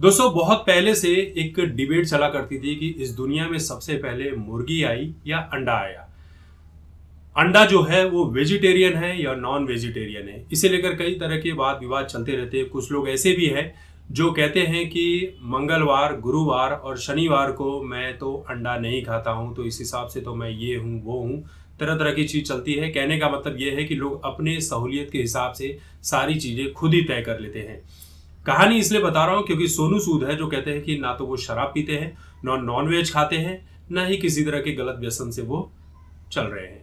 दोस्तों बहुत पहले से एक डिबेट चला करती थी कि इस दुनिया में सबसे पहले मुर्गी आई या अंडा आया। अंडा जो है वो वेजिटेरियन है या नॉन वेजिटेरियन है, इसे लेकर कई तरह के वाद विवाद चलते रहते हैं। कुछ लोग ऐसे भी हैं जो कहते हैं कि मंगलवार, गुरुवार और शनिवार को मैं तो अंडा नहीं खाता हूं, तो इस हिसाब से तो मैं ये हूं वो हूं। तरह तरह की चीज चलती है। कहने का मतलब ये है कि लोग अपने सहूलियत के हिसाब से सारी चीजें खुद ही तय कर लेते हैं। कहानी इसलिए बता रहा हूं क्योंकि सोनू सूद है जो कहते हैं कि ना तो वो शराब पीते हैं, नॉन वेज खाते हैं, ना ही किसी तरह के गलत व्यसन से वो चल रहे हैं।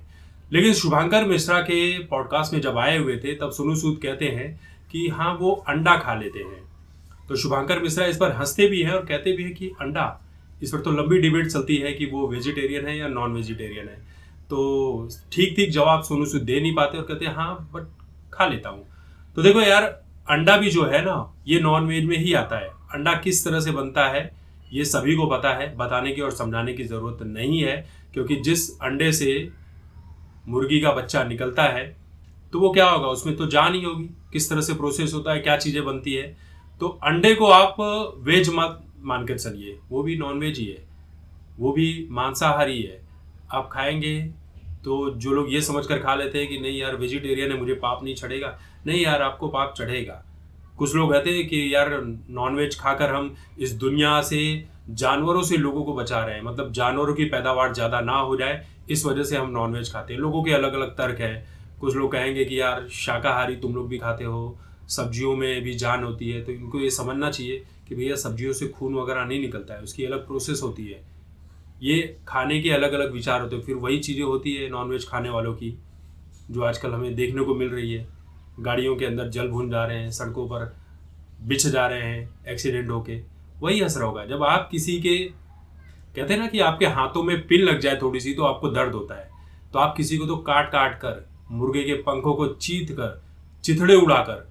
लेकिन शुभांकर मिश्रा के पॉडकास्ट में जब आए हुए थे तब सोनू सूद कहते हैं कि हाँ वो अंडा खा लेते हैं। तो शुभांकर मिश्रा इस पर हंसते भी हैं और कहते भी हैं कि अंडा, इस पर तो लंबी डिबेट चलती है कि वो वेजिटेरियन है या नॉन वेजिटेरियन है। तो ठीक ठीक जवाब सोनू सूद दे नहीं पाते और कहते हैं हाँ बट खा लेता हूँ। तो देखो यार, अंडा भी जो है ना ये नॉन वेज में ही आता है। अंडा किस तरह से बनता है ये सभी को पता है, बताने की और समझाने की ज़रूरत नहीं है। क्योंकि जिस अंडे से मुर्गी का बच्चा निकलता है तो वो क्या होगा, उसमें तो जान ही होगी, किस तरह से प्रोसेस होता है, क्या चीज़ें बनती है। तो अंडे को आप वेज मत मान कर चलिए, वो भी नॉन वेज ही है, वो भी मांसाहारी है। आप खाएंगे तो जो लोग ये समझ कर खा लेते हैं कि नहीं यार वेजिटेरियन है मुझे पाप नहीं चढ़ेगा, नहीं यार आपको पाप चढ़ेगा। कुछ लोग कहते हैं कि यार नॉनवेज खाकर हम इस दुनिया से, जानवरों से लोगों को बचा रहे हैं, मतलब जानवरों की पैदावार ज़्यादा ना हो जाए इस वजह से हम नॉनवेज खाते हैं। लोगों के अलग अलग तर्क है। कुछ लोग कहेंगे कि यार शाकाहारी तुम लोग भी खाते हो, सब्जियों में भी जान होती है, तो इनको ये समझना चाहिए कि भैया सब्जियों से खून वगैरह नहीं निकलता है, उसकी अलग प्रोसेस होती है। ये खाने के अलग अलग विचार होते हैं। फिर वही चीज़ें होती है नॉनवेज खाने वालों की जो आजकल हमें देखने को मिल रही है। गाड़ियों के अंदर जल भून जा रहे हैं, सड़कों पर बिछ जा रहे हैं एक्सीडेंट होके। वही असर होगा जब आप किसी के, कहते हैं ना कि आपके हाथों में पिन लग जाए थोड़ी सी तो आपको दर्द होता है। तो आप किसी को तो काट काट कर, मुर्गे के पंखों को चीत कर, चिथड़े उड़ाकर,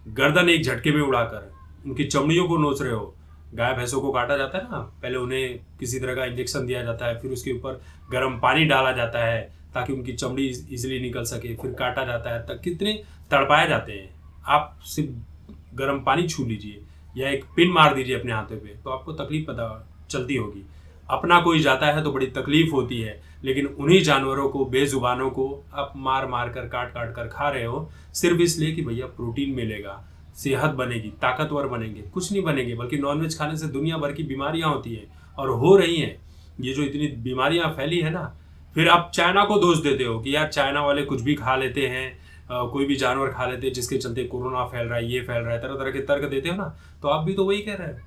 गर्दन एक झटके में उड़ाकर उनकी चमड़ियों को नोच रहे हो। गाय भैंसों को काटा जाता है ना, पहले उन्हें किसी तरह का इंजेक्शन दिया जाता है, फिर उसके ऊपर गर्म पानी डाला जाता है ताकि उनकी चमड़ी इजीली निकल सके, फिर काटा जाता है, तक कितने तड़पाए जाते हैं। आप सिर्फ गर्म पानी छू लीजिए या एक पिन मार दीजिए अपने हाथों पे तो आपको तकलीफ पता चलती होगी। अपना कोई जाता है तो बड़ी तकलीफ होती है, लेकिन उन्हीं जानवरों को, बेजुबानों को आप मार मार कर, काट काट कर खा रहे हो सिर्फ इसलिए कि भैया प्रोटीन मिलेगा, सेहत बनेगी, ताकतवर बनेंगे। कुछ नहीं बनेंगे, बल्कि नॉनवेज खाने से दुनिया भर की बीमारियां होती है और हो रही हैं। ये जो इतनी बीमारियां फैली है ना, फिर आप चाइना को दोष देते हो कि यार चाइना वाले कुछ भी खा लेते हैं, कोई भी जानवर खा लेते हैं जिसके चलते कोरोना फैल रहा है, ये फैल रहा है, तरह तरह के तर्क देते हो ना। तो आप भी तो वही कह रहे हो,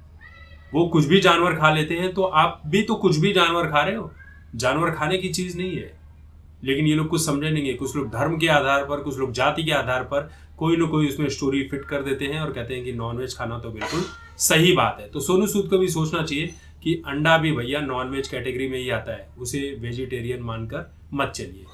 वो कुछ भी जानवर खा लेते हैं तो आप भी तो कुछ भी जानवर खा रहे हो। जानवर खाने की चीज़ नहीं है। लेकिन ये लोग कुछ समझे नहीं है। कुछ लोग धर्म के आधार पर, कुछ लोग जाति के आधार पर कोई ना कोई उसमें स्टोरी फिट कर देते हैं और कहते हैं कि नॉनवेज खाना तो बिल्कुल सही बात है। तो सोनू सूद को भी सोचना चाहिए कि अंडा भी भैया नॉनवेज कैटेगरी में ही आता है, उसे वेजिटेरियन मानकर मत चलिए।